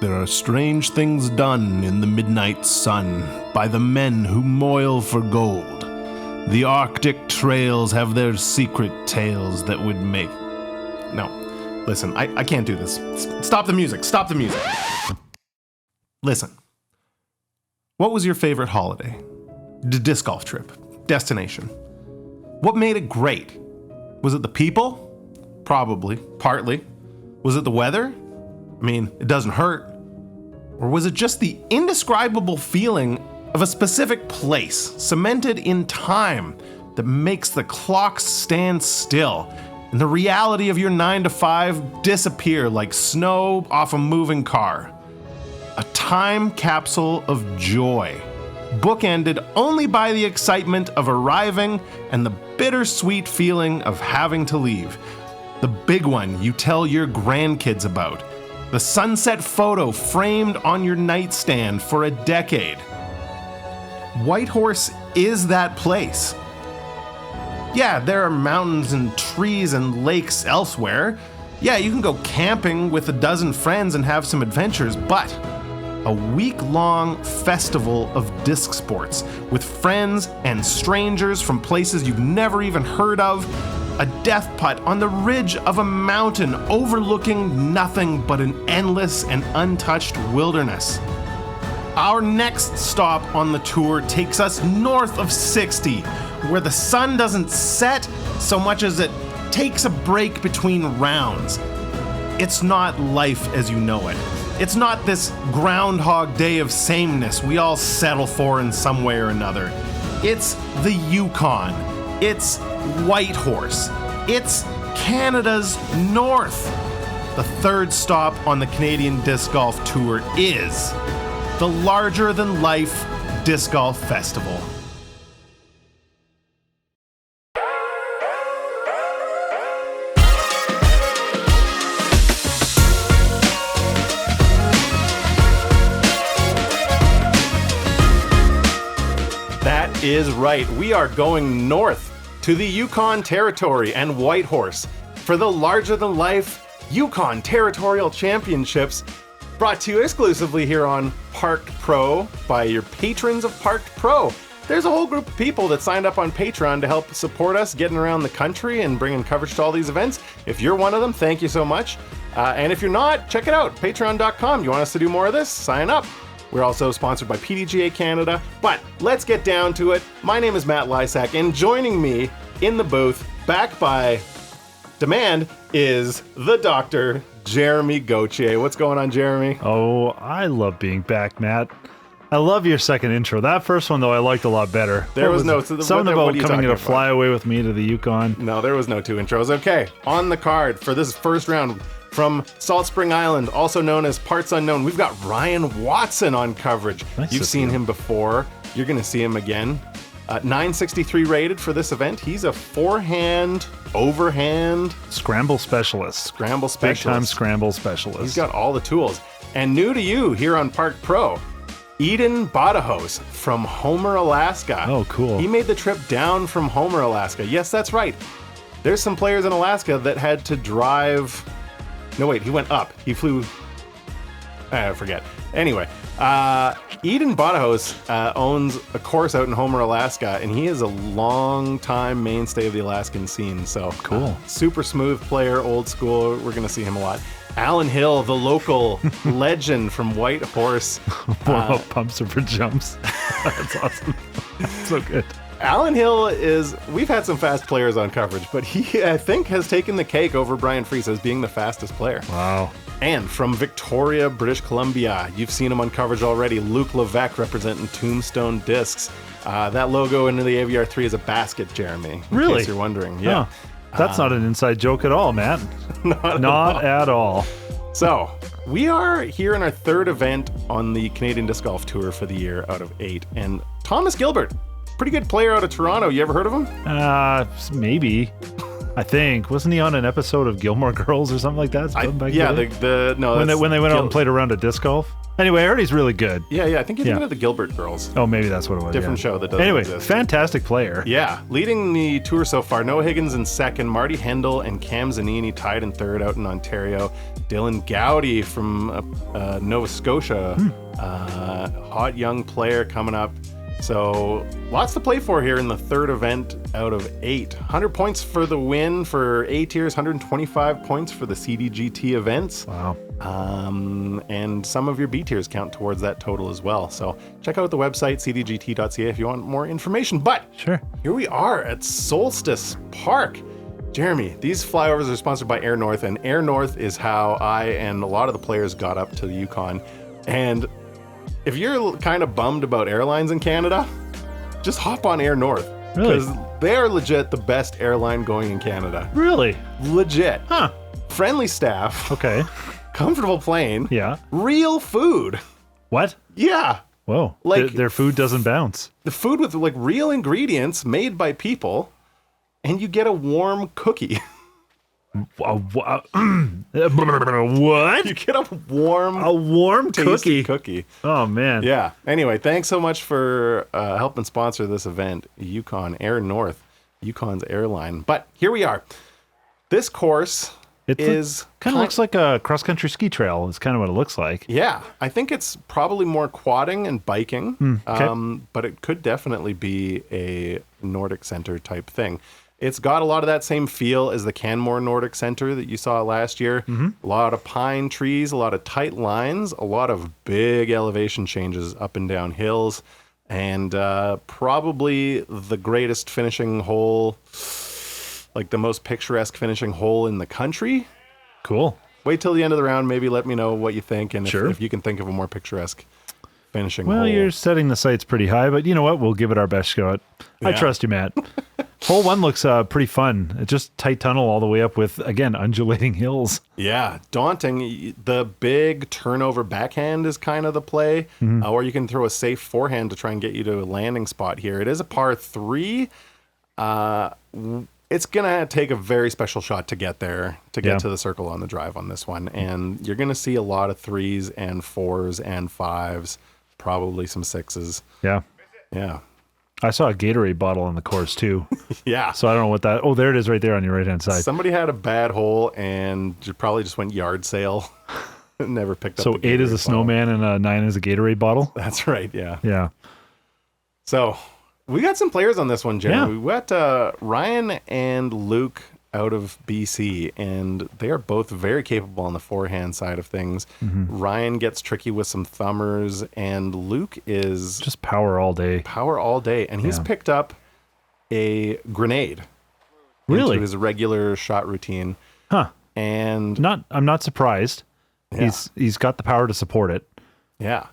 There are strange things done in the midnight sun by the men who moil for gold. The Arctic trails have their secret tales that would make... No, listen, I can't do this. Stop the music, stop the music. Listen, what was your favorite holiday? Disc golf trip, destination. What made it great? Was it the people? Probably, partly. Was it the weather? I mean, it doesn't hurt. Or was it just the indescribable feeling of a specific place, cemented in time, that makes the clock stand still and the reality of your 9 to 5 disappear like snow off a moving car? A time capsule of joy, bookended only by the excitement of arriving and the bittersweet feeling of having to leave. The big one you tell your grandkids about. The sunset photo framed on your nightstand for a decade. Whitehorse is that place. Yeah, there are mountains and trees and lakes elsewhere. Yeah, you can go camping with a dozen friends and have some adventures, but a week-long festival of disc sports with friends and strangers from places you've never even heard of. A death putt on the ridge of a mountain overlooking nothing but an endless and untouched wilderness. Our next stop on the tour takes us north of 60, where the sun doesn't set so much as it takes a break between rounds. It's not life as you know it. It's not this Groundhog Day of sameness we all settle for in some way or another. It's the Yukon. It's Whitehorse. It's Canada's north. The third stop on the Canadian Disc Golf Tour is the larger-than-life Disc Golf Festival. That is right. We are going north to the Yukon Territory and Whitehorse for the larger-than-life Yukon Territorial Championships, brought to you exclusively here on Parked Pro by your patrons of Parked Pro. There's a whole group of people that signed up on Patreon to help support us getting around the country and bringing coverage to all these events. If you're one of them, thank you so much. And if you're not, check it out, patreon.com. You want us to do more of this? Sign up. We're also sponsored by PDGA Canada, but let's get down to it. My name is Matt Lisac, and joining me in the booth, back by demand, is the Dr. Jeremy Gauthier. What's going on, Jeremy? Oh, I love being back, Matt. I love your second intro. That first one, though, I liked a lot better. There was no... Something about coming to fly away with me to the Yukon. No, there was no two intros. Okay, on the card for this first round, from Salt Spring Island, also known as Parts Unknown, we've got Ryan Watson on coverage. Nice. You've seen him before. You're going to see him again. 963 rated for this event. He's a forehand, overhand... Scramble specialist. Big time scramble specialist. He's got all the tools. And new to you here on Park Pro, Edan Badajos from Homer, Alaska. Oh, cool. He made the trip down from Homer, Alaska. Yes, that's right. There's some players in Alaska that had to drive... No, wait, he went up. He flew... I forget. Anyway, Edan Badajos owns a course out in Homer, Alaska, and he is a long-time mainstay of the Alaskan scene. So cool. Super smooth player, old school. We're going to see him a lot. Alan Hill, the local legend from Whitehorse. Pumps are for jumps. That's awesome. So good. Alan Hill we've had some fast players on coverage, but he, I think, has taken the cake over Brian Freese as being the fastest player. Wow. And from Victoria, British Columbia, you've seen him on coverage already, Luke Levesque representing Tombstone Discs. That logo into the AVR3 is a basket, Jeremy. Really? In case you're wondering. Yeah. Huh. That's not an inside joke at all, Matt. Not at all. So, we are here in our third event on the Canadian Disc Golf Tour for the year out of 8. And Thomas Gilbert, pretty good player out of Toronto. You ever heard of him? Maybe. I think. Wasn't he on an episode of Gilmore Girls or something like that? Yeah, when they went out and played around at disc golf. Anyway, I heard he's really good. Yeah, I think you're thinking of the Gilbert Girls. Oh, maybe that's what it was. Different show that doesn't Anyway, exist. fantastic player. Yeah, leading the tour so far, Noah Higgins in second, Marty Hendel and Cam Zanini tied in third out in Ontario. Dylan Gowdy from Nova Scotia, hot young player coming up. So lots to play for here in the third event out of 8. 100 points for the win for A tiers, 125 points for the CDGT events. Wow. And some of your B tiers count towards that total as well. So check out the website, cdgt.ca, if you want more information. But Sure. here we are at Solstice Park. Jeremy, these flyovers are sponsored by Air North, and Air North is how I and a lot of the players got up to the Yukon. And if you're kind of bummed about airlines in Canada, just hop on Air North. Really? Because they are legit the best airline going in Canada. Really? Legit. Huh. Friendly staff, Okay. comfortable plane, Yeah. real food. What? Yeah. Whoa. Like- their food doesn't bounce. The food with like real ingredients made by people, and you get a warm cookie. What? You get a warm, A warm tasty cookie. cookie. Oh, man. Yeah. Anyway, thanks so much for helping sponsor this event, Yukon Air North, Yukon's airline. But here we are. This course It is kind of looks like a cross-country ski trail. Is kind of what it looks like. Yeah, I think it's probably more quadding and biking, okay. but it could definitely be a Nordic Center type thing. It's got a lot of that same feel as the Canmore Nordic Center that you saw last year. A lot of pine trees, a lot of tight lines, a lot of big elevation changes up and down hills, and probably the greatest finishing hole, like the most picturesque finishing hole in the country. Cool. Wait till the end of the round. Maybe let me know what you think, and Sure. if you can think of a more picturesque finishing Well, hole. you're setting the sights pretty high, but you know what? We'll give it our best shot. I Yeah. trust you, Matt. Hole 1 looks pretty fun. It's just tight tunnel all the way up with, again, undulating hills. Yeah, daunting. The big turnover backhand is kind of the play, or you can throw a safe forehand to try and get you to a landing spot here. It is a par 3. It's going to take a very special shot to get there, to get to the circle on the drive on this one. And you're going to see a lot of 3s and 4s and 5s, probably some 6s. Yeah. Yeah. I saw a Gatorade bottle on the course, too. Yeah. So I don't know what that... Oh, there it is right there on your right-hand side. Somebody had a bad hole and probably just went yard sale. Never picked up. So the 8 is Gatorade a snowman and 9 is a Gatorade bottle? That's right. Yeah. Yeah. So we got some players on this one, Jeremy. Yeah. We got Ryan and Luke out of BC, and they are both very capable on the forehand side of things. Ryan gets tricky with some thumbers, and Luke is Just power all day. power all day, and he's picked up a grenade Really? into his regular shot routine. Huh. And I'm not surprised. Yeah. He's got the power to support it. yeah,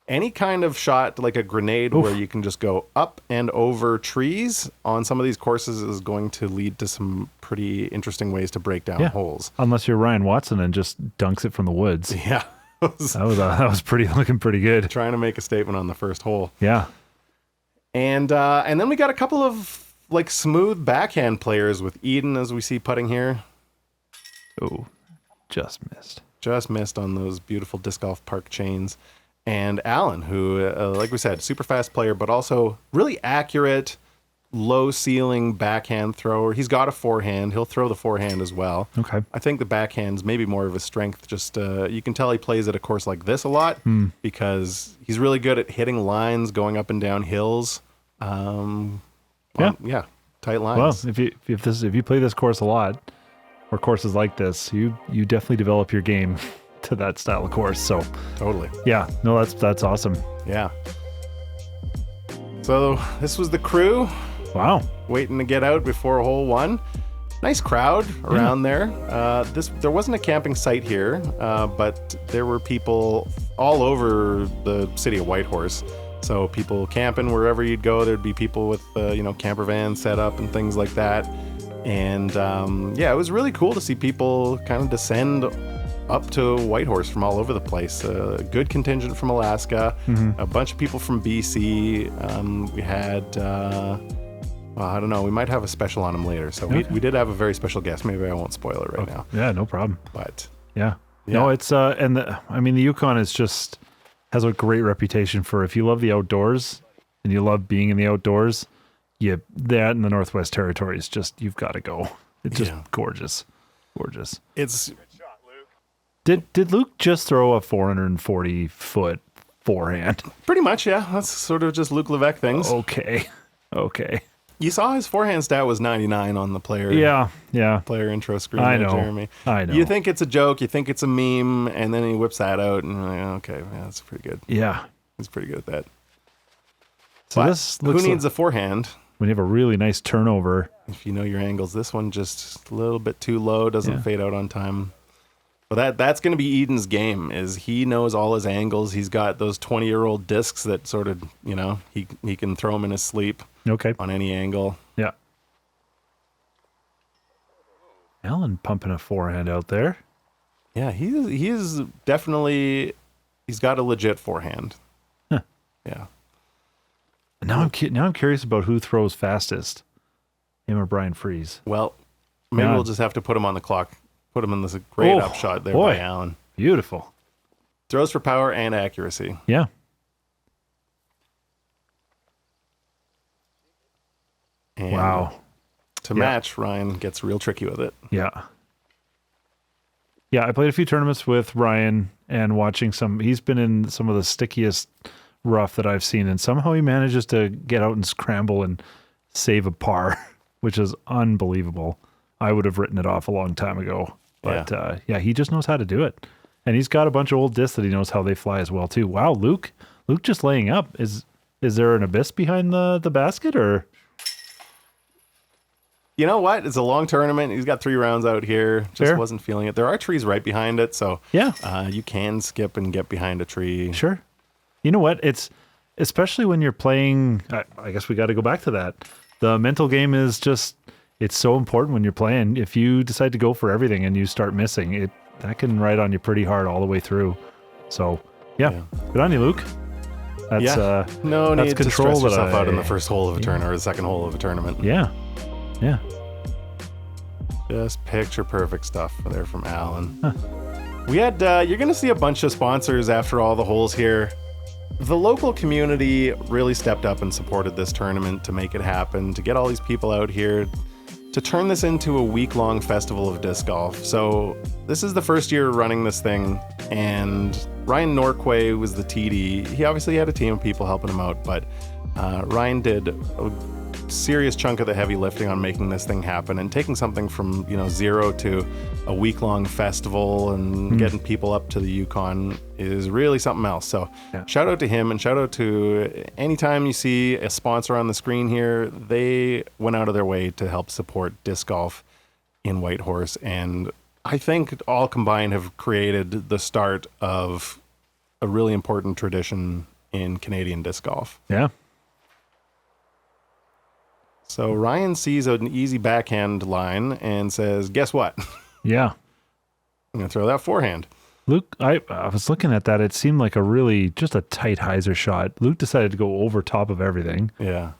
any kind of shot like a grenade where you can just go up and over trees on some of these courses is going to lead to some pretty interesting ways to break down holes. Unless you're Ryan Watson and just dunks it from the woods. Yeah. That was looking pretty good. Trying to make a statement on the first hole. Yeah. And then we got a couple of like smooth backhand players with Eden, as we see putting here. Oh, just missed. Just missed on those beautiful disc golf park chains. And Alan, who, like we said, super fast player, but also really accurate, low ceiling backhand thrower. He's got a forehand. He'll throw the forehand as well. Okay. I think the backhand's maybe more of a strength. Just you can tell he plays at a course like this a lot because he's really good at hitting lines, going up and down hills. Tight lines. Well, if you play this course a lot, or courses like this, you definitely develop your game to that style of course. So Totally. yeah, no, that's awesome. Yeah. So this was the crew Wow. waiting to get out before hole 1. Nice crowd around there. There wasn't a camping site here, but there were people all over the city of Whitehorse. So people camping wherever you'd go, there'd be people with camper vans set up and things like that. And it was really cool to see people kind of descend up to Whitehorse from all over the place. A good contingent from Alaska, a bunch of people from BC. We had Well, I don't know. We might have a special on him later. So we did have a very special guest. Maybe I won't spoil it right now. Yeah, no problem. But yeah. No, it's and the Yukon is just has a great reputation for if you love the outdoors and you love being in the outdoors, that in the Northwest Territories just you've got to go. It's just gorgeous. It's Did Luke just throw a 440-foot forehand? pretty much, yeah. That's sort of just Luke Levesque things. Okay. You saw his forehand stat was 99 on the player. Player intro screen. I know. Jeremy. I know. You think it's a joke, you think it's a meme, and then he whips that out, and you're like, okay, yeah, that's pretty good. Yeah. He's pretty good at that. So but this looks who needs a forehand? When you have a really nice turnover. If you know your angles, this one just a little bit too low, doesn't fade out on time. But that's going to be Edan's game, is he knows all his angles. He's got those 20-year-old discs that sort of, he can throw them in his sleep. Okay. On any angle. Yeah. Alan pumping a forehand out there. Yeah, he is definitely, he's got a legit forehand. Huh. Yeah. Now I'm curious about who throws fastest, him or Brian Freeze. Well, maybe we'll just have to put him on the clock. Put him in this great upshot there by Alan. Beautiful. Throws for power and accuracy. Yeah. And wow. To match, Ryan gets real tricky with it. Yeah. Yeah, I played a few tournaments with Ryan and watching he's been in some of the stickiest rough that I've seen, and somehow he manages to get out and scramble and save a par, which is unbelievable. I would have written it off a long time ago. But he just knows how to do it. And he's got a bunch of old discs that he knows how they fly as well too. Wow, Luke just laying up. Is there an abyss behind the basket, or? You know what? It's a long tournament. He's got 3 rounds out here. Just wasn't feeling it. There are trees right behind it, so you can skip and get behind a tree. Sure. You know what? It's especially when you're playing. I guess we got to go back to that. The mental game is just. It's so important when you're playing. If you decide to go for everything and you start missing, that can ride on you pretty hard all the way through. So, good on you, Luke. That's no that's need to stress yourself out in the first hole of a tournament or the second hole of a tournament. Yeah. Just picture perfect stuff there from Alan. Huh. We had you're going to see a bunch of sponsors after all the holes here. The local community really stepped up and supported this tournament to make it happen, to get all these people out here, to turn this into a week-long festival of disc golf. So this is the first year running this thing, and Ryan Norquay was the TD. He obviously had a team of people helping him out, but Ryan did a serious chunk of the heavy lifting on making this thing happen, and taking something from zero to a week-long festival and getting people up to the Yukon is really something else. So shout out to him, and shout out to anytime you see a sponsor on the screen here, they went out of their way to help support disc golf in Whitehorse, and I think all combined have created the start of a really important tradition in Canadian disc golf. Yeah. So Ryan sees an easy backhand line and says, guess what? Yeah. I'm going to throw that forehand. Luke, I was looking at that. It seemed like just a tight hyzer shot. Luke decided to go over top of everything. Yeah.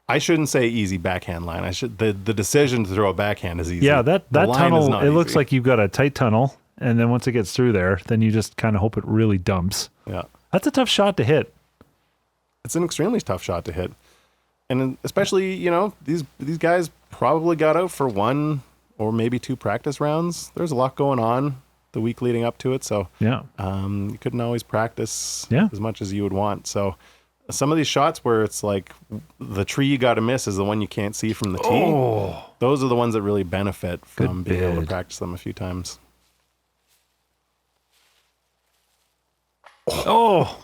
I shouldn't say easy backhand line. The decision to throw a backhand is easy. Yeah, that tunnel, it looks easy. like you've got a tight tunnel, and then once it gets through there, then you just kind of hope it really dumps. Yeah. That's a tough shot to hit. It's an extremely tough shot to hit. And especially, these guys probably got out for 1 or maybe 2 practice rounds. There's a lot going on the week leading up to it. So you couldn't always practice as much as you would want. So some of these shots where it's like the tree you got to miss is the one you can't see from the tee. Oh. Those are the ones that really benefit from being able to practice them a few times. Oh.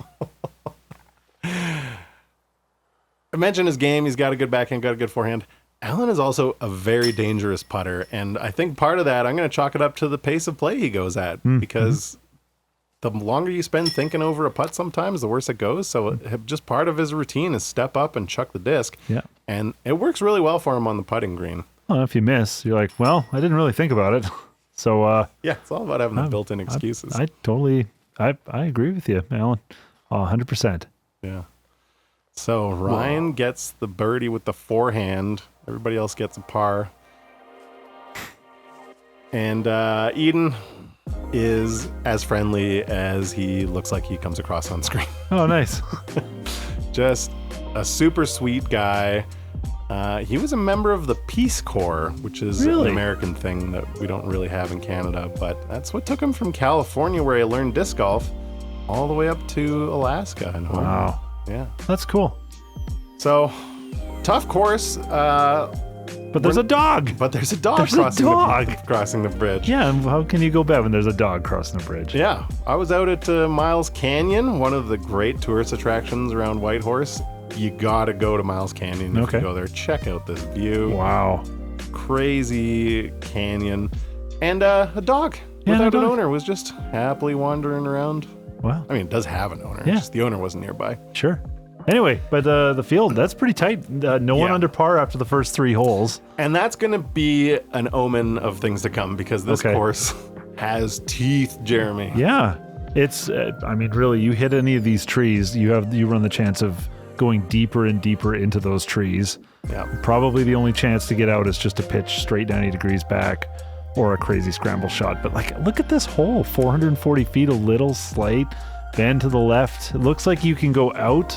I mentioned his game. He's got a good backhand, got a good forehand. Alan is also a very dangerous putter, and I think part of that, I'm going to chalk it up to the pace of play he goes at, because the longer you spend thinking over a putt sometimes, the worse it goes. So just part of his routine is step up and chuck the disc. Yeah. And it works really well for him on the putting green. Well, if you miss, you're like, well, I didn't really think about it. So it's all about having the built-in excuses. I agree with you, Alan. 100%. Yeah. So Ryan gets the birdie with the forehand. Everybody else gets a par. And Edan is as friendly as he looks like he comes across on screen. Oh, nice. Just a super sweet guy. He was a member of the Peace Corps, which is an American thing that we don't really have in Canada, but that's what took him from California, where he learned disc golf, all the way up to Alaska and home. Wow. Yeah. That's cool. So, tough course. But there's a dog. But there's a dog, crossing the bridge. Yeah, and how can you go bad when there's a dog crossing the bridge? Yeah. I was out at Miles Canyon, one of the great tourist attractions around Whitehorse. You gotta go to Miles Canyon if you go there. Check out this view. Wow. Crazy canyon. And a dog without an owner was just happily wandering around. Wow. I mean, it does have an owner. Yeah. Just the owner wasn't nearby. Sure. Anyway, but the field, that's pretty tight. No one under par after the first 3 holes. And that's going to be an omen of things to come, because this course has teeth, Jeremy. Yeah. It's, I mean, really, you hit any of these trees, you run the chance of going deeper and deeper into those trees. Yeah. Probably the only chance to get out is just to pitch straight 90 degrees back or a crazy scramble shot. But like, look at this hole, 440 feet, a little slight bend to the left. It looks like you can go out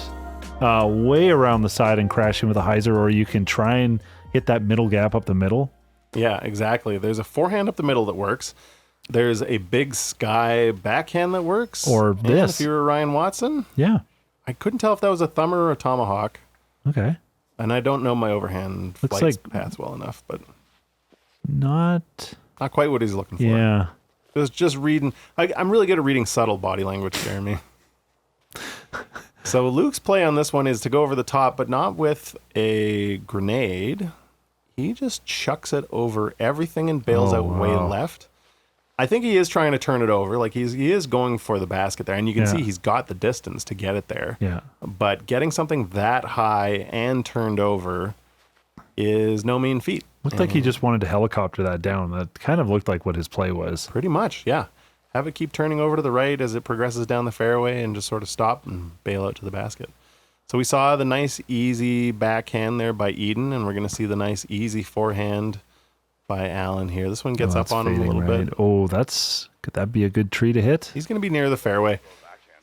way around the side and crash in with a hyzer, or you can try and hit that middle gap up the middle. Yeah, exactly. There's a forehand up the middle that works. There's a big sky backhand that works. Or this. If you're Ryan Watson. Yeah. I couldn't tell if that was a thumber or a tomahawk. Okay. And I don't know my overhand flight paths well enough, but not quite what he's looking for. Yeah. Just reading. I'm really good at reading subtle body language, Jeremy. So Luke's play on this one is to go over the top, but not with a grenade. He just chucks it over everything and bails out way left. I think he is trying to turn it over. Like he is going for the basket there, and you can see he's got the distance to get it there. Yeah. But getting something that high and turned over is no mean feat. Looked like he just wanted to helicopter that down. That kind of looked like what his play was. Pretty much, yeah. Have it keep turning over to the right as it progresses down the fairway and just sort of stop and bail out to the basket. So we saw the nice, easy backhand there by Edan, and we're going to see the nice, easy forehand by Alan here. This one gets up on him a little bit. Oh, could that be a good tree to hit? He's going to be near the fairway.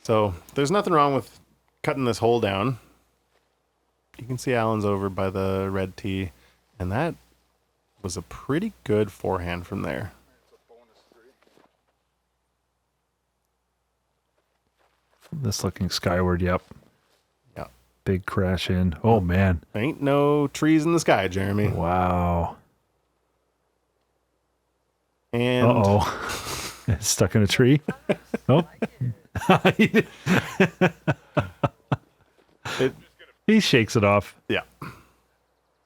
So there's nothing wrong with cutting this hole down. You can see Alan's over by the red tee, and that was a pretty good forehand from there. This looking skyward, yep. Yeah. Big crash in. Oh, man. Ain't no trees in the sky, Jeremy. Wow. And uh-oh. It's stuck in a tree. Oh. He shakes it off. Yeah.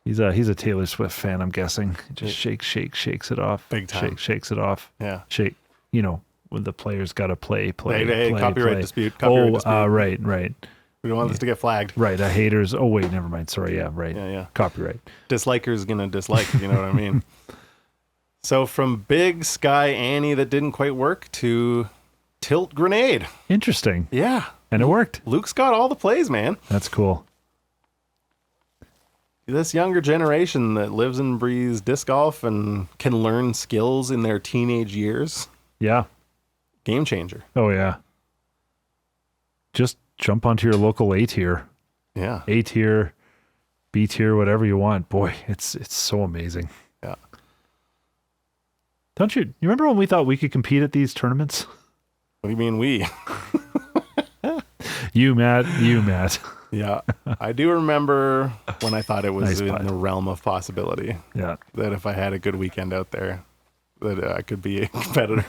He's a Taylor Swift fan, I'm guessing. Just shakes it off. Big time. Shakes it off. Yeah. Shake, when the player's got to play. Copyright dispute. Right. We don't want this to get flagged. Right. Haters. Oh, wait, never mind. Sorry. Yeah, right. Yeah. Copyright. Disliker's going to dislike, you know what I mean? So from Big Sky Annie that didn't quite work to Tilt Grenade. Interesting. Yeah. And it worked. Luke's got all the plays, man. That's cool. This younger generation that lives and breathes disc golf and can learn skills in their teenage years. Yeah. Game changer. Oh, yeah. Just jump onto your local A-tier. Yeah. A-tier, B-tier, whatever you want. Boy, it's so amazing. Yeah. Don't you remember when we thought we could compete at these tournaments? What do you mean we? You, Matt. Yeah. I do remember when I thought it was in the realm of possibility. Yeah. That if I had a good weekend out there, that I could be a competitor.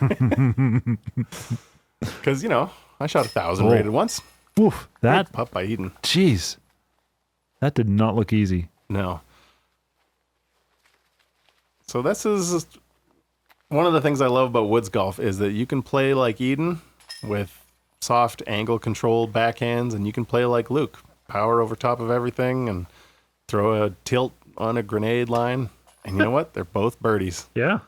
Because, I shot 1,000 rated once. Oof, that pup by Edan. Jeez. That did not look easy. No. So this is one of the things I love about woods golf is that you can play like Edan with soft angle controlled backhands, and you can play like Luke, power over top of everything and throw a tilt on a grenade line. And you know what? They're both birdies. Yeah.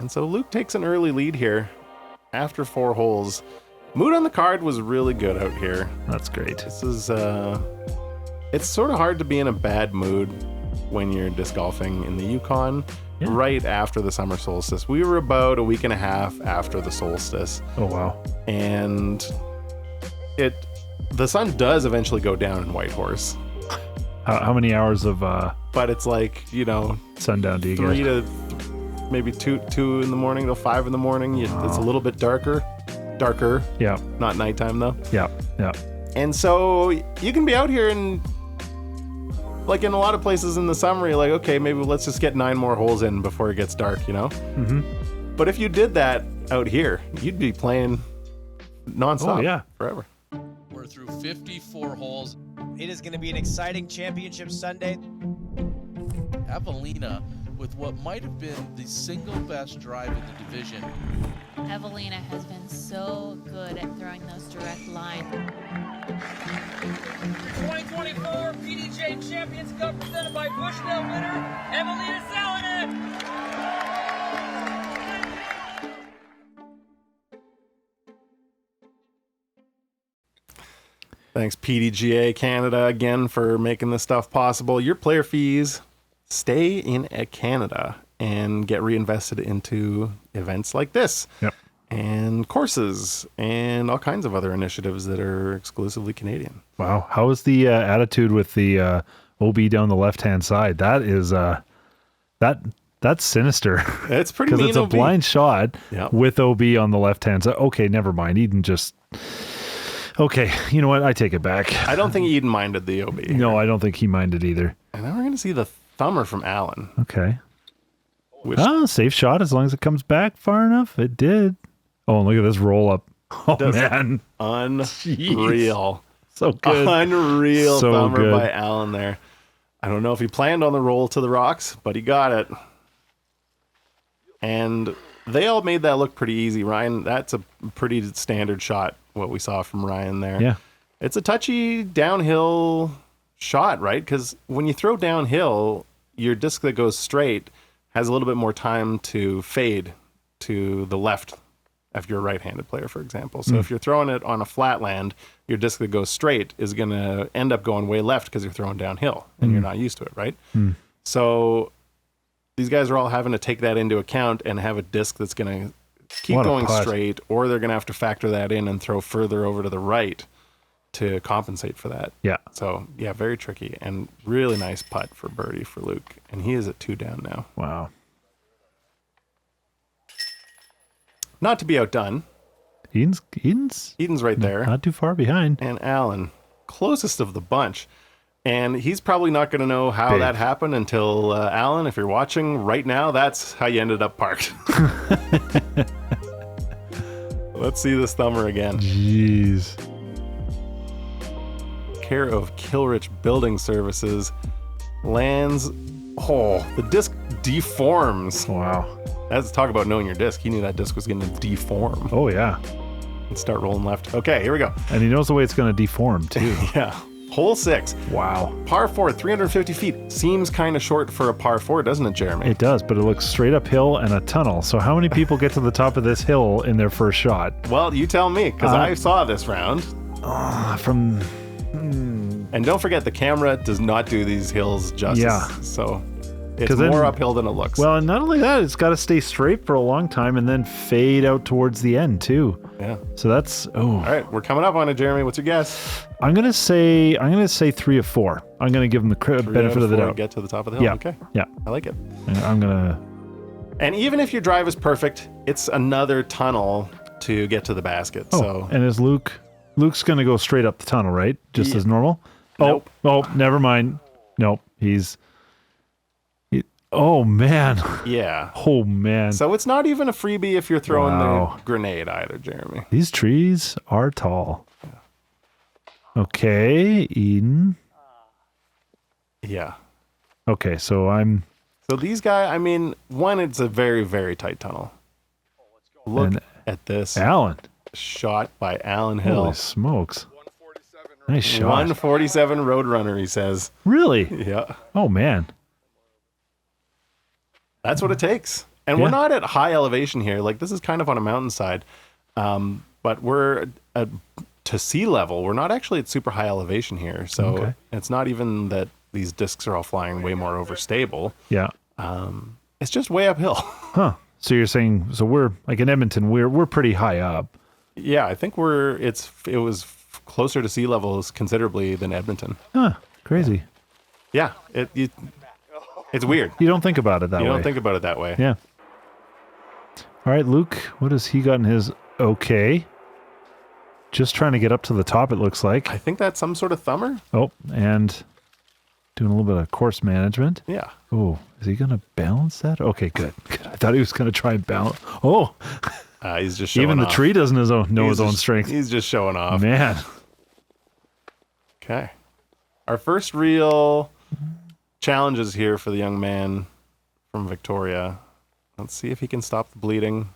And so Luke takes an early lead here after 4 holes. Mood on the card was really good out here. That's great. This is, it's sort of hard to be in a bad mood when you're disc golfing in the Yukon right after the summer solstice. We were about a week and a half after the solstice. Oh, wow. And the sun does eventually go down in Whitehorse. How many hours of but it's like, sundown do you 3 get? to maybe 2 in the morning till 5 in the morning. It's a little bit darker. Yeah. Not nighttime though. Yeah. And so you can be out here and like in a lot of places in the summer, you're like, okay, maybe let's just get 9 more holes in before it gets dark, Mm-hmm. But if you did that out here, you'd be playing nonstop forever. We're through 54 holes. It is going to be an exciting championship Sunday. Evelina with what might have been the single best drive in the division. Evelina has been so good at throwing those direct lines. 2024 PDGA Champions Cup presented by Bushnell winner Evelina Salonen. Thanks PDGA Canada again for making this stuff possible. Your player fees stay in Canada and get reinvested into events like this. Yep. And courses and all kinds of other initiatives that are exclusively Canadian. Wow. How is the attitude with the OB down the left-hand side? That is that's sinister. It's pretty mean. Because it's a OB. blind shot Yep. with OB on the left-hand side. Okay, never mind. Eden just... Okay, you know what? I take it back. I don't think Eden minded the OB. No, I don't think he minded either. And now we're going to see the thumber from Allen. Okay. Which Safe shot as long as it comes back far enough. It did. Oh, and look at this roll up. Oh, does man. unreal. So good. Unreal So thumber good. by Allen there. I don't know if he planned on the roll to the rocks, but he got it. And they all made that look pretty easy. Ryan, that's a pretty standard shot, what we saw from Ryan there. Yeah. It's a touchy downhill shot, right? Because when you throw downhill, your disc that goes straight has a little bit more time to fade to the left if you're a right-handed player, for example. So if you're throwing it on a flat land, your disc that goes straight is going to end up going way left because you're throwing downhill and you're not used to it, right? So these guys are all having to take that into account and have a disc that's going to keep What a going putt. straight, or they're going to have to factor that in and throw further over to the right to compensate for that. Yeah. So, yeah, very tricky and really nice putt for birdie for Luke. And he is at 2 down now. Wow. Not to be outdone. Eden's right there. not too far behind. And Allen, closest of the bunch. And he's probably not going to know how Big. that happened until Allen, if you're watching right now, that's how you ended up parked. Let's see this thumber again. Jeez. Care of Kilrich Building Services lands. Oh, the disc deforms. Wow. That's talk about knowing your disc. He knew that disc was going to deform Oh, yeah. and start rolling left. Okay, here we go. And he knows the way it's going to deform, too. Yeah. Hole 6. Wow. Par 4, 350 feet. Seems kind of short for a par 4, doesn't it, Jeremy? It does, but it looks straight uphill and a tunnel. So how many people get to the top of this hill in their first shot? Well, you tell me, because I saw this round. From... And don't forget, the camera does not do these hills justice. Yeah. So it's 'Cause then- more uphill than it looks. Well, and not only that, it's got to stay straight for a long time and then fade out towards the end, too. yeah. So that's... All right, we're coming up on it, Jeremy. What's your guess? I'm gonna say 3 of 4. I'm gonna give him the benefit of the doubt. Get to the top of the hill. Yeah. Okay. Yeah. I like it. I'm gonna... And even if your drive is perfect, it's another tunnel to get to the basket. Oh, So and is Luke's gonna go straight up the tunnel, right? Just as normal? Nope. Oh, never mind. Nope. Oh, man. yeah. Oh, man. So it's not even a freebie if you're throwing Wow. the grenade either, Jeremy. These trees are tall. Okay, Eden. Yeah. Okay, so So these guys, I mean, one, it's a very, very tight tunnel. Look And at this Allen. shot by Allen Hill. Holy smokes. Nice shot. 147 Roadrunner, he says. Really? Yeah. Oh, man. That's what it takes. And we're not at high elevation here. Like, this is kind of on a mountainside. but we're to sea level. We're not actually at super high elevation here, so it's not even that these discs are all flying way more overstable. Yeah. It's just way uphill. Huh. So you're saying, so we're like in Edmonton, we're pretty high up. Yeah, I think it was closer to sea levels considerably than Edmonton. Huh. Crazy. Yeah, it's weird. You don't think about it that way. You don't think about it that way. Yeah. All right, Luke, what has he got in his okay? Just trying to get up to the top, it looks like. I think that's some sort of thumber. Oh, and doing a little bit of course management. Yeah. Oh, is he going to balance that? Okay, good. I thought he was going to try and balance. Oh, he's just showing even the off. tree doesn't know his own strength. He's just showing off. Man. Okay. Our first real challenges here for the young man from Victoria. Let's see if he can stop the bleeding.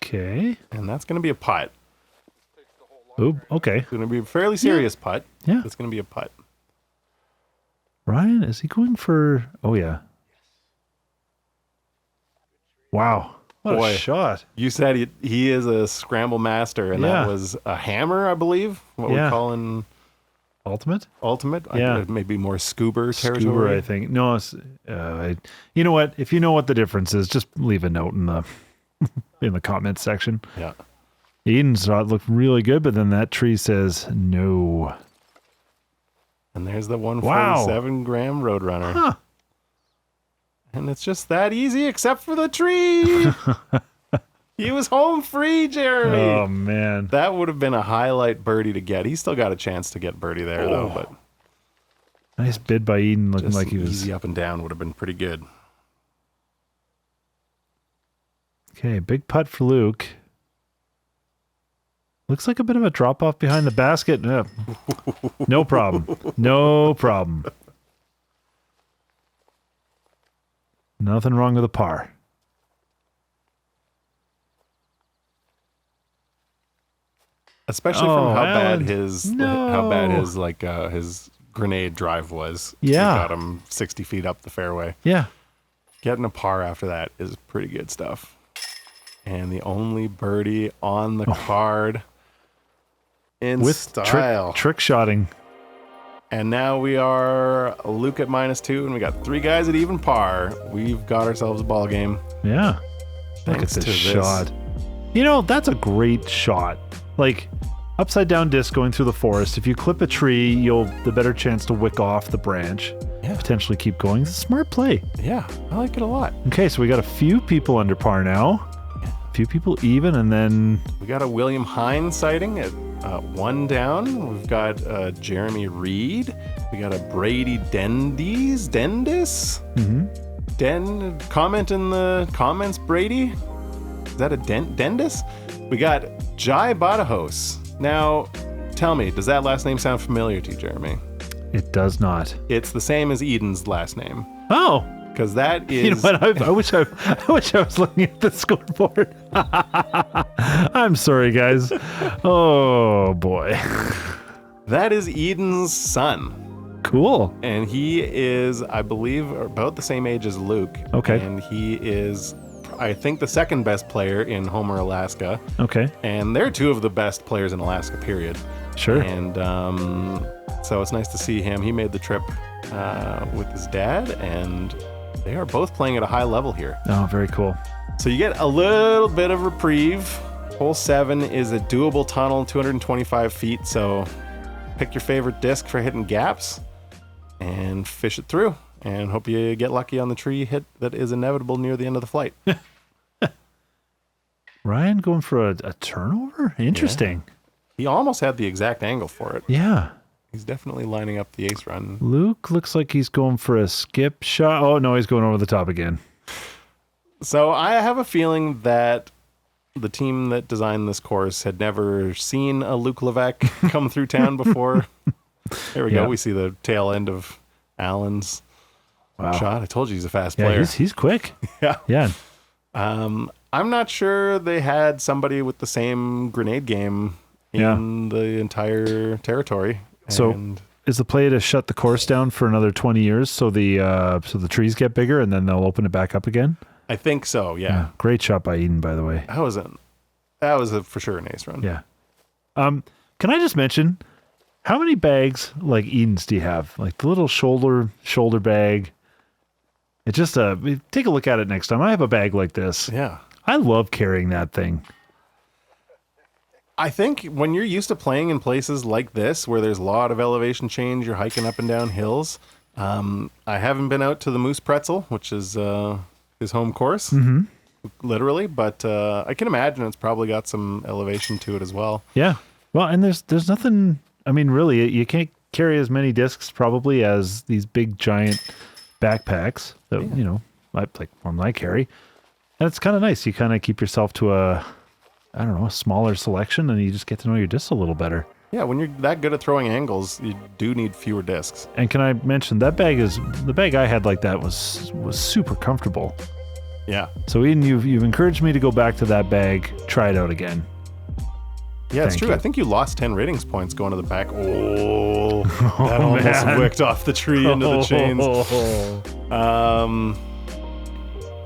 Okay. And that's going to be a putt. Oh, okay. It's going to be a fairly serious putt. Yeah. It's going to be a putt. Ryan, is he going for... Oh, yeah. Wow. What Boy. a shot. You said he is a scramble master, and Yeah. that was a hammer, I believe. What Yeah. we call in Ultimate? ultimate. Yeah. Maybe more scuba territory. Scuba, I think. No, it's, you know what? If you know what the difference is, just leave a note in the in the comments section. Yeah. Eden's shot looked really good, but then that tree says no. And there's the 147 gram Roadrunner. Huh. And it's just that easy, except for the tree. He was home free, Jeremy. Oh, man. That would have been a highlight birdie to get. He's still got a chance to get birdie there, though. But Nice bid by Eden, looking just like he was... easy up and down would have been pretty good. Okay, big putt for Luke. Looks like a bit of a drop-off behind the basket. No problem. No problem. Nothing wrong with a par. Especially from how bad and- his grenade drive was. Yeah. He got him 60 feet up the fairway. Yeah. Getting a par after that is pretty good stuff. And the only birdie on the card in With style. trick shotting. And now we are Luke at -2, and we got 3 guys at even par. We've got ourselves a ball game. Yeah. Look at Thanks this to this. shot. You know, that's a great shot. Like, upside down disc going through the forest. If you clip a tree, you'll the better chance to wick off the branch. Yeah. Potentially keep going. It's a smart play. Yeah, I like it a lot. Okay, so we got a few people under par now. A few people even, and then We got a William Hine sighting at 1 down. We've got Jeremy Reed. We got a Brady Dendis. Comment in the comments, Brady. Is that a Dendis? We got Jai Badajos. Now, tell me, does that last name sound familiar to you, Jeremy? it does not. It's the same as Eden's last name. Oh, Because that is... you know what? I wish I was looking at the scoreboard. I'm sorry, guys. Oh boy. That is Eden's son. Cool. And he is, I believe, about the same age as Luke. Okay. And he is, I think, the second best player in Homer, Alaska. Okay. And they're 2 of the best players in Alaska, period. Sure. And so it's nice to see him. He made the trip with his dad, and they are both playing at a high level here. Oh, very cool. So you get a little bit of reprieve. Hole 7 is a doable tunnel, 225 feet. So pick your favorite disc for hitting gaps and fish it through. And hope you get lucky on the tree hit that is inevitable near the end of the flight. Ryan going for a turnover? Interesting. He almost had the exact angle for it. Yeah. He's definitely lining up the ace run. Luke looks like he's going for a skip shot. Oh, no, he's going over the top again. So I have a feeling that the team that designed this course had never seen a Luke Levesque come through town before. There we Yeah. go. We see the tail end of Allen's Wow. shot. I told you he's a fast Yeah, player. he's quick. Yeah. Yeah. I'm not sure they had somebody with the same grenade game in the entire territory. So And is the play to shut the course down for another 20 years so the trees get bigger and then they'll open it back up again? I think so, yeah. Great shot by Edan, by the way. That was for sure an ace run. Yeah. Can I just mention, how many bags like Edan's do you have? Like the little shoulder bag. It just take a look at it next time. I have a bag like this. Yeah. I love carrying that thing. I think when you're used to playing in places like this, where there's a lot of elevation change, you're hiking up and down hills. I haven't been out to the Moose Pretzel, which is his home course, literally, but I can imagine it's probably got some elevation to it as well. Yeah. Well, and there's nothing, I mean, really, you can't carry as many discs probably as these big giant backpacks that, you know, like one I carry. And it's kind of nice. You kind of keep yourself to a smaller selection, and you just get to know your discs a little better. Yeah, when you're that good at throwing angles, you do need fewer discs. And can I mention, the bag I had like that was super comfortable. Yeah. So Edan, you've encouraged me to go back to that bag, try it out again. Yeah, it's Thank true. you. I think you lost 10 ratings points going to the back. Oh, that almost wicked off the tree into the chains.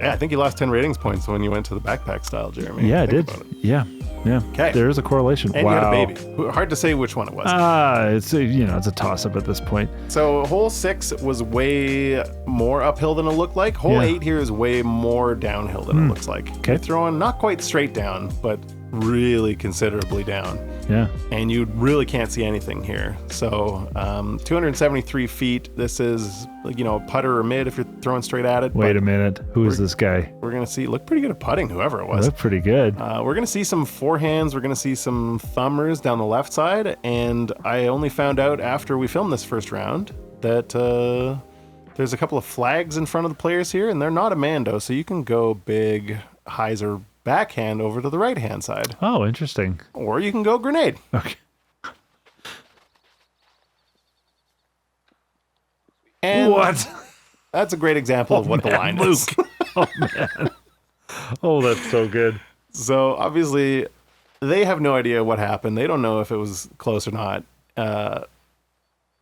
Yeah, I think you lost 10 ratings points when you went to the backpack style, Jeremy. Yeah, I did. About it. Yeah. Okay. There is a correlation. And wow. you had a baby. Hard to say which one it was. It's it's a toss up at this point. So hole 6 was way more uphill than it looked like. Hole 8 here is way more downhill than it looks like. Okay. You're throwing not quite straight down, but really considerably down. Yeah. And you really can't see anything here. So 273 feet. This is, putter or mid if you're throwing straight at it. Wait a minute. Who is this guy? We're going to see, look pretty good at putting, whoever it was. Look pretty good. We're going to see some forehands. We're going to see some thumbers down the left side. And I only found out after we filmed this first round that there's a couple of flags in front of the players here, and they're not a Mando. So you can go big hyzer backhand over to the right hand side. Oh, interesting. Or you can go grenade. Okay. And What? that's a great example of what the line is. Oh, man. Oh, that's so good. So obviously they have no idea what happened. They don't know if it was close or not.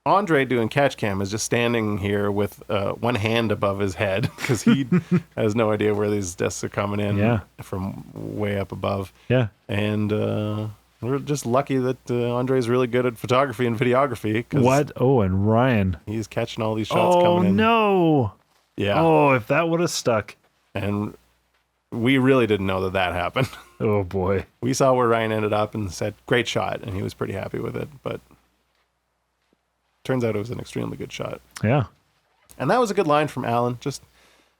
Andre doing catch cam is just standing here with one hand above his head because he has no idea where these discs are coming in from way up above. Yeah. And we're just lucky that Andre is really good at photography and videography. What? Oh, and Ryan. He's catching all these shots coming in. Oh, no. Yeah. Oh, if that would have stuck. And we really didn't know that happened. Oh, boy. We saw where Ryan ended up and said, great shot. And he was pretty happy with it. But turns out it was an extremely good shot. Yeah. And that was a good line from Alan. Just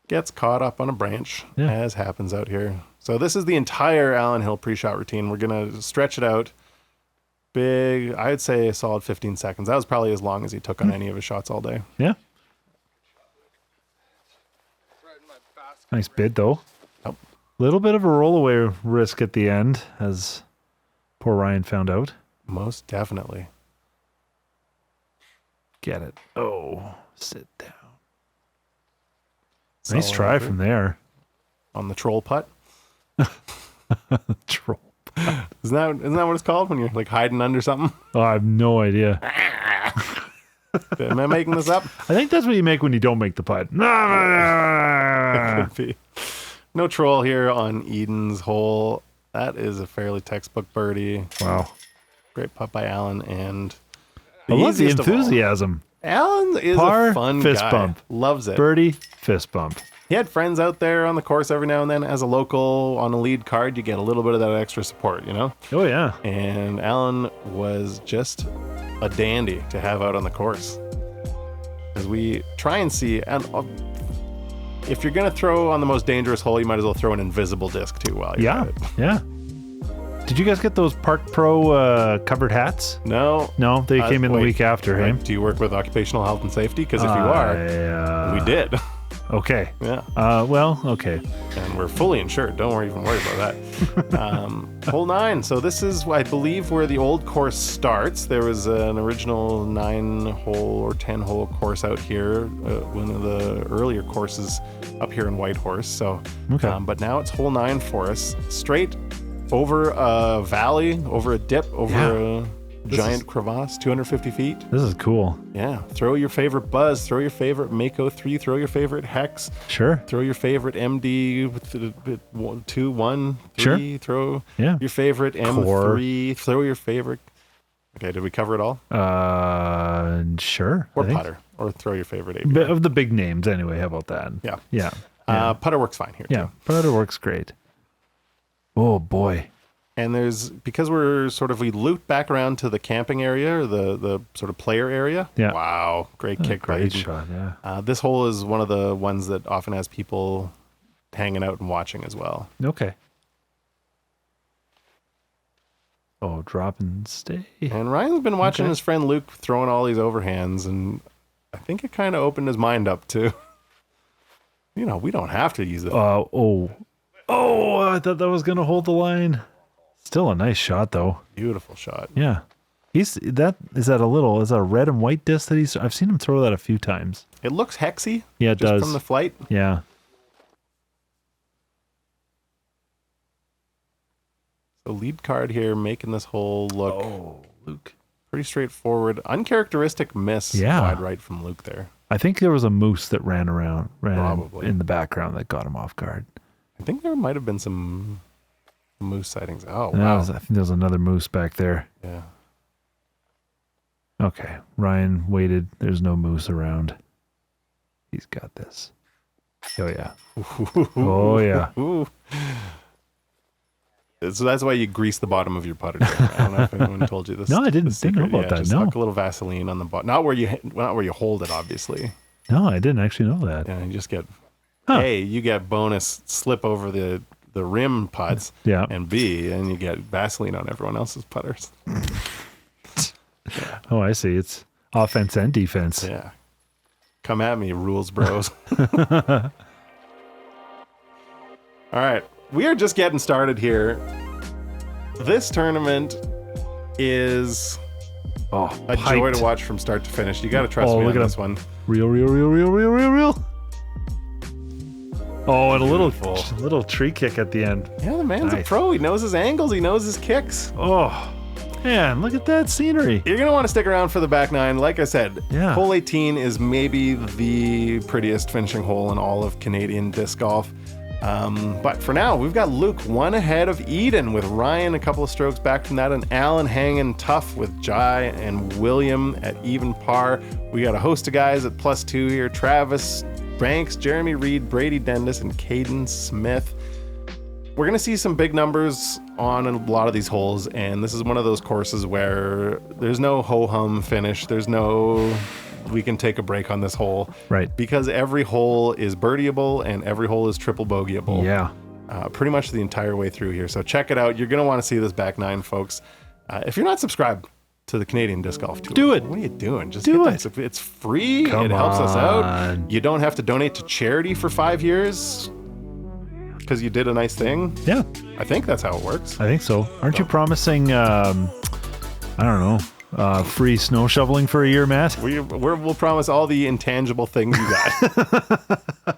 gets caught up on a branch, as happens out here. So this is the entire Allen Hill pre-shot routine. We're going to stretch it out. Big, I'd say a solid 15 seconds. That was probably as long as he took on any of his shots all day. Yeah. Nice bid, though. Yep. Little bit of a rollaway risk at the end, as poor Ryan found out. Most definitely. Get it. Oh, sit down. Nice try from there. On the troll putt. Troll. Isn't that what it's called when you're like hiding under something? Oh, I have no idea. Am I making this up? I think that's what you make when you don't make the putt. Could be. No troll here on Edan's hole. That is a fairly textbook birdie. Wow. Great putt by Alan, and I love the enthusiasm. Alan is a fun fist guy. Bump. Loves it. Birdie, fist bump. He had friends out there on the course every now and then. As a local on a lead card, you get a little bit of that extra support, Oh, yeah. And Alan was just a dandy to have out on the course. As we try and see, and if you're going to throw on the most dangerous hole, you might as well throw an invisible disc too while you're at it. Yeah. Did you guys get those Park Pro covered hats? No. No, they came in the week after, hey? Do you work with occupational health and safety? Because if you are, we did. Okay. Yeah. Okay. And we're fully insured. Don't even worry about that. Hole 9. So this is, I believe, where the old course starts. There was an original 9-hole or 10-hole course out here, one of the earlier courses up here in Whitehorse. So, but now it's hole 9 for us. Straight over a valley, over a dip, over giant crevasse, 250 feet. This is cool. Yeah. Throw your favorite Buzz, throw your favorite Mako 3, throw your favorite Hex, Sure. throw your favorite MD 2, 1, 3, Sure. throw Yeah. your favorite M3, throw your favorite. Okay, did we cover it all? Sure. Or I think. putter, or throw your favorite ABR. But of the big names, anyway. How about that? Yeah. Yeah. Putter works fine here Yeah. too. Putter works great. Oh boy. And because we loop back around to the camping area, or the sort of player area. Yeah. Wow, great kick by Great Edan. shot. Yeah. This hole is one of the ones that often has people hanging out and watching as well. Okay. Oh, drop and stay. And Ryan's been watching Okay. his friend Luke throwing all these overhands, and I think it kind of opened his mind up to, we don't have to use the. Oh, I thought that was gonna hold the line. Still a nice shot though. Beautiful shot. Yeah. Is that a red and white disc that I've seen him throw that a few times. It looks hexy. Yeah, it just does. from the flight. Yeah. So lead card here, making this hole look Luke. pretty straightforward. Uncharacteristic miss wide right from Luke there. I think there was a moose that ran Probably. in the background that got him off guard. I think there might have been some moose sightings. Oh, And wow. I think there was another moose back there. Yeah. Okay. Ryan waited. There's no moose around. He's got this. Oh yeah. Oh yeah. Ooh. So that's why you grease the bottom of your putter. I don't know if anyone told you this. No, I didn't the secret. know about that, Just no. huck a little Vaseline on the bottom. Not where you hold it, obviously. No, I didn't actually know that. Yeah, you just get Huh. A, you get bonus slip over the rim putts. Yeah. And B, and you get Vaseline on everyone else's putters. Oh, I see. It's offense and defense. Yeah. Come at me, rules bros. All right. We are just getting started here. This tournament is a joy to watch from start to finish. You got to trust me on this one. Real. Oh, and a little tree kick at the end. Yeah, the man's a Nice. pro. He knows his angles. He knows his kicks. Oh, man, look at that scenery. You're going to want to stick around for the back nine. Like I said, Yeah. hole 18 is maybe the prettiest finishing hole in all of Canadian disc golf. But for now, we've got Luke one ahead of Edan, with Ryan a couple of strokes back from that, and Alan hanging tough with Jai and William at even par. We got a host of guys at +2 here: Travis Banks, Jeremy Reed, Brady Dendis, and Caden Smith. We're going to see some big numbers on a lot of these holes, and this is one of those courses where there's no ho-hum finish. There's no we can take a break on this hole. Right. Because every hole is birdieable and every hole is triple bogeyable. Yeah. Pretty much the entire way through here. So check it out. You're going to want to see this back nine, folks. If you're not subscribed to the Canadian Disc Golf Tour, Do it. What are you doing? Just Do hit it. that. It's free. Come it helps us out. on. You don't have to donate to charity for 5 years because you did a nice thing. Yeah, I think that's how it works. I think so. Aren't you promising, I don't know, free snow shoveling for a year, Matt? We'll promise all the intangible things you got.